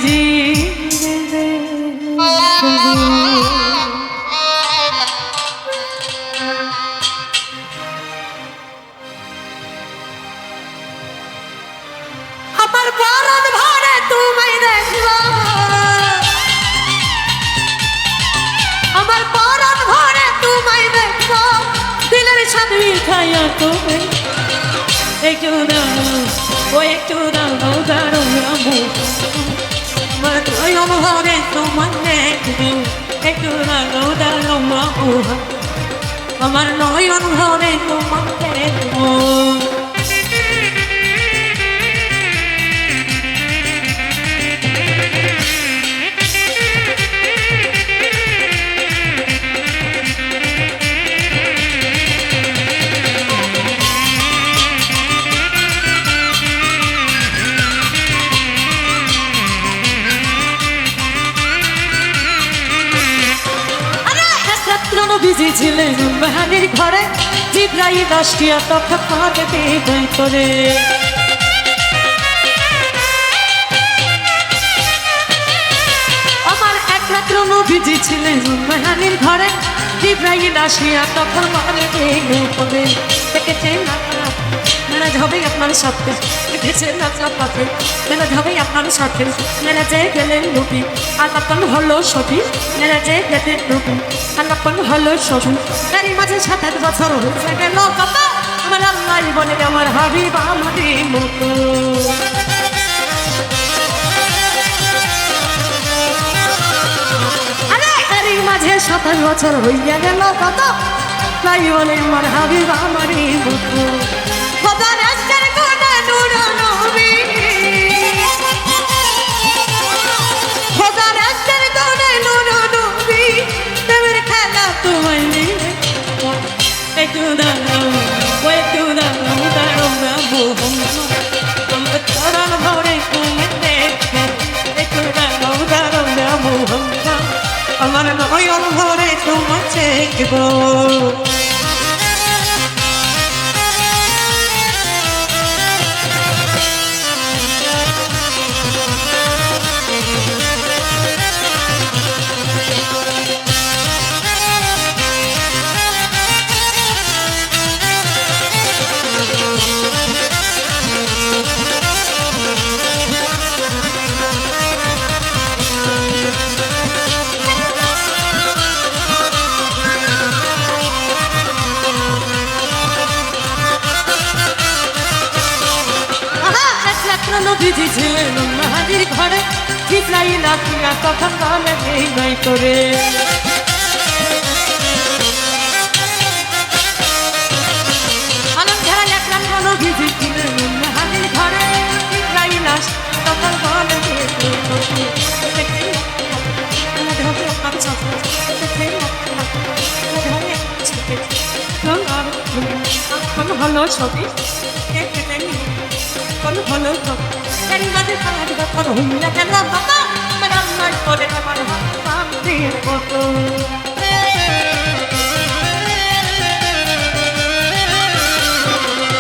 জি আমার পরাণ ভরে তোমায় দেখব, আমার পরাণ ভরে তোমায় দেখব, দিলের স্বাদ মিঠাইয়া তুমি একটু দাও, ও একটু দাও দাঁড়ো আমু, আমার নয়ন ভরে তোমায় দেখব, একটু দাও দাঁড়ো আমু, আমার নয়ন ভরে তোমায় দেখব। বিজি ছিলেন বাহানির ঘরে, জিব্রাইল আসিয়া তখন তাকে বিদায় করে। আমার এক রাত্র নবীজি ছিলেন বাহানির ঘরে, জিব্রাইল আসিয়া তখন তাকে বিদায় করে। দেখেছেন মেরাজ হবে আপনার সাথে, দেখেছেন আপনার পথে মেরাজ হবে আপনার সাথে, মেরাজে গেলেন নবী আর তখন হলো সখী, মেরাজে গেলেন নবী আর তখন হলো সখী। এরই মাঝে ৭ বছর হয়ে গেল কত, আমার আল্লাহ বলে আমার হাবিব আমারই মতো। আরে এরই মাঝে ৭ বছর হয়ে গেল কত, তাই বলে আমার হাবিব আমারই মতো। খোদার আজকের কোনা নূর নবী, খোদার আজকের কোনা নূর নবী, তোমার খেলা তোমায় নিয়ে একটু দাঁড়াও, ও একটু দাঁড়াও দাঁড়াও বাবু, আমার চরণ ভরে তুমি দেখে, একটু দাঁড়াও দাঁড়াও বাবু, আমার নয়ন ভরে তোমায় দেখব। নবীজি ছিলেন বাহানির ঘরে, জিব্রাইল আসিয়া তখন তাকে বিদায় করে। আলম ঝরা এক রাত্র নবীজি ছিলেন বাহানির ঘরে, জিব্রাইল আসিয়া তখন তাকে বিদায় করে। হলো ছবি হলো এর মাঝে কাজ ব্যাপার হইয়া গেল বাবা, আমার আল্লাহ করে আমার হাতের মতো।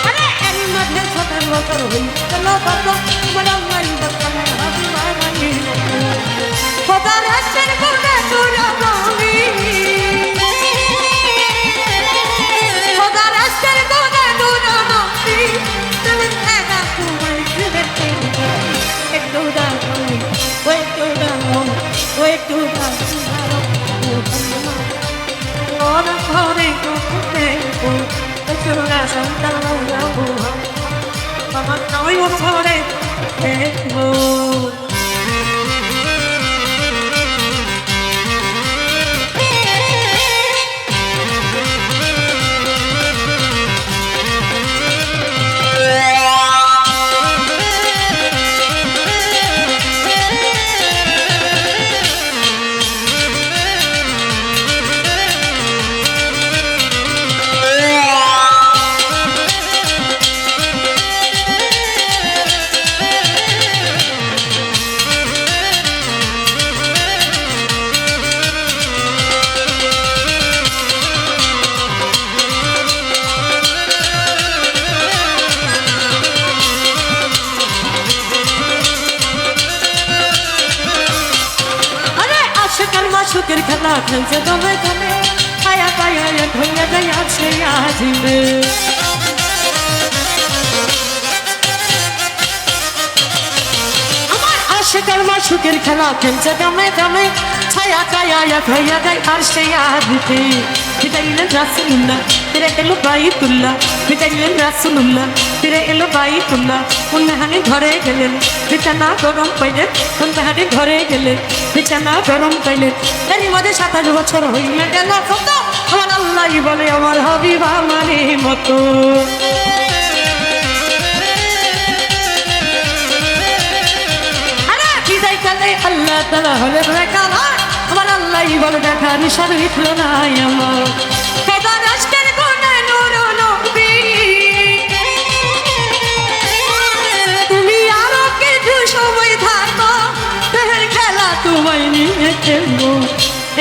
আরে এর মাঝে ৭ বছর হইয়া গেল বাবা, আমার আল্লাহ করে হাতের মতো। খোদার আজকের কোনা নূর নবী, খোদার আজকের কোনা নূর নবী, তোমার খেলা তোমায় দেখে, একটু দাঁড়াও, ও একটু দাঁড়াও, ও একটু দাঁড়াও, ওরা ঘরে দেখো, একটু দাঁড়াও, আমার নয়ন ভরে দেখবো। কালমা সুখের খেলা খেলছে দমে দমে ছায়া কায়া এক হইয়া যায় আছে আজিবে আমার আশিকের মা সুখের খেলা খেলছে দমে দমে ছায়া কায়া এক হইয়া যায় আছে আজিবে বিদাইলেন রাসূলুল্লাহ ফিরে এলো বাইতুল্লাহ বিদাইলেন রাসূলুল্লাহ ফিরে এলো বাইতুল্লাহ উন্নহানি ঘরে গেলেন বিছানা গরম পাইলেন উন্নহানি ঘরে গেলেন বিছানা গরম পাইলেন এরই মধ্যে 27 বছর হইলে গেল কত আমার আল্লাহই বলে আমার হাবিব আমারই মতো আরে বিদায় কালে আল্লাহ তাআলা হলে দেখা আমার আল্লাহই বলে দেখা নিশার হিটল নাই আমার খোদা রাষ্ট্রের কোনে নূর নবী তুমি আরো কিছু সময় থাকো দেহের খেলা তোমায় নিয়ে খেলবো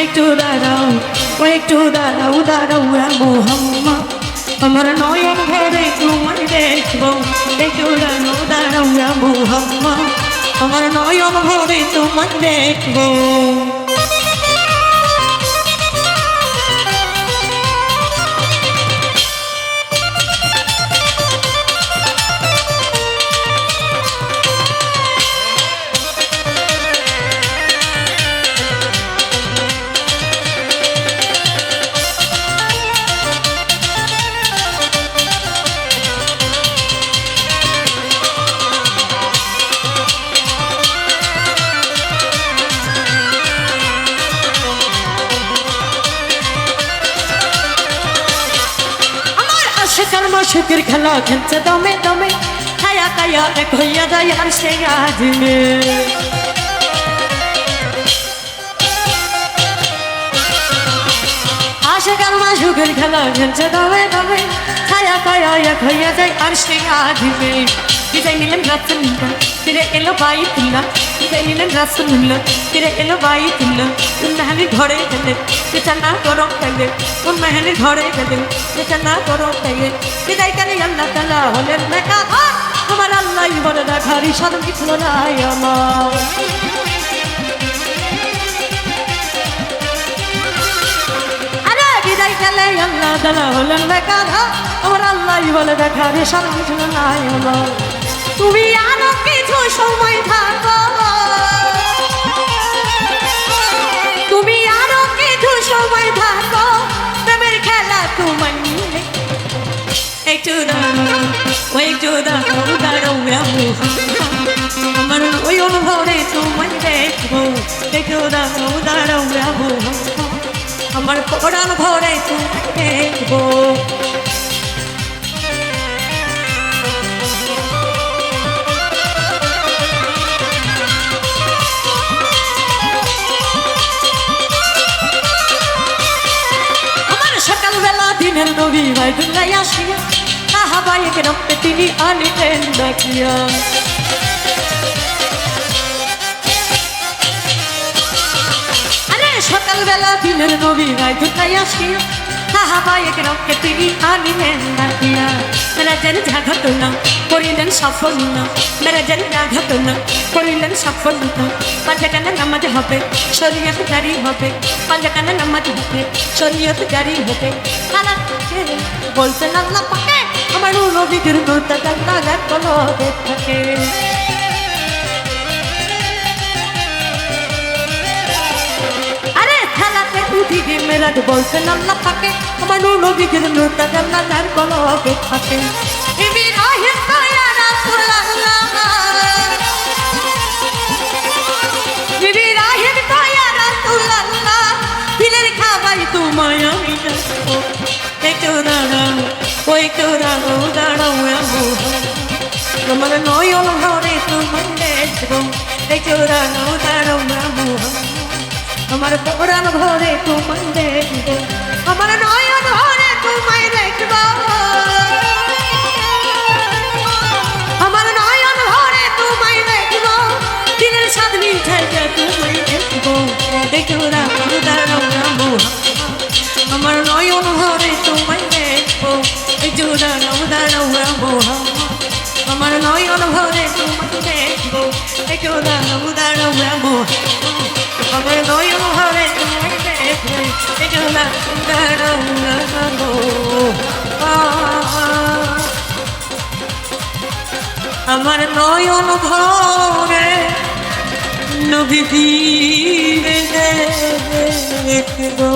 একটু দাঁড়াও দাঁড়াও মোহাম্মদ আমার নয়ন ভরে তোমায় দেখবো একটু দাঁড়াও মোহাম্মদ আমার নয়ন ভরে তোমায় দেখবো কালমা সুখের খেলা খেলছে দমে দমে ছায়া কায়া এক হইয়া যায় আর সে আজিমে আশে কালমা সুখের খেলা খেলছে দমে দমে ছায়া কায়া এক হইয়া যায় আর সে আজিমে বিদায় নিলেন রাসূলুল্লাহ ফিরে এলো বাইতুল্লাহ বিদায় নিলেন রাসূলুল্লাহ ফিরে এলো বাইতুল্লাহ উন্নহানি ঘরে গেলেন বিছানা গরম পাইলেন উন্নহানি ঘরে গেলেন বিছানা গরম পাইলেন বিদায় কালে আল্লাহ তাআলা হলেন দেখা আমার আল্লাহই বলে দেখার ইশারা কিছু নাই আমার আরে বিদায় কালে আল্লাহ তাআলা হলেন দেখা আমার আল্লাহই বলে দেখার ইশারা কিছু নাই আমার তুমি আরো কিছু সময় থাকো তুমি আরো কিছু সময় থাকো প্রেমের খেলা তোমায় নিয়ে একটু দাঁড়াও আমার ওই অনুভবে তোমায় দেখবো একটু দাঁড়াও আমার পড়ান ঘরে তোমায় দেখবো সকালবেলা দিনের নবী বাইতুল্লাহ আসিয়া সাহাবায়ে রক্তে তিনি আনিলেন ডাকিয়া আরে সকালবেলা দিনের নবী বাইতুল্লাহ আসিয়া সাহাবায়ে রক্তে তিনি আনিলেন ডাকিয়া মেরাজের ঘটনা করিলেন সফল না মেরাজের ঘটনা করিলেন সফল না পাঁচখানা নামাজ হবে শরীয়ত জারি হবে পাঁচখানা নামাজ হবে শরীয়ত জারি হবে সারা বলছেন আল্লাহ পাকে আমার নবীর মুর্তজা লাগা কলো থাকে আরে খেলাতে উঠি গিয়ে মেরাজ বলছেন আল্লাহ পাকে আমার নবীর মুর্তজা লাগা কলো থাকে ইব্রাহিম ইয়া রাসূলুল্লাহ ইব্রাহিম ইয়া রাসূলুল্লাহ দিলের খাবাই তোমায় আমি দেখবো একটু দাঁড়াও আমার নয়ন ভরে তোমায় দেখবো একটু দাঁড়াও আমার পরাণ ভরে তোমায় দেখবো আমার নয়ন ভরে তোমায় দেখবো আমার নয়ন ভরে তোমায় দেখবো দিনের সাধনী থেকে তোমায় দেখবো একটু দাঁড়াও আমার নয়ন ভরে তোমায় দেখবো একটু দাঁড়াও আমার নয়ন ভরে তোমায় দেখবো একটু দাঁড়াও আমার নয়ন ভরে তোমায় দেখলে এগুলা দাঁড়ানো আমার নয়ন ভরে নবী দেখো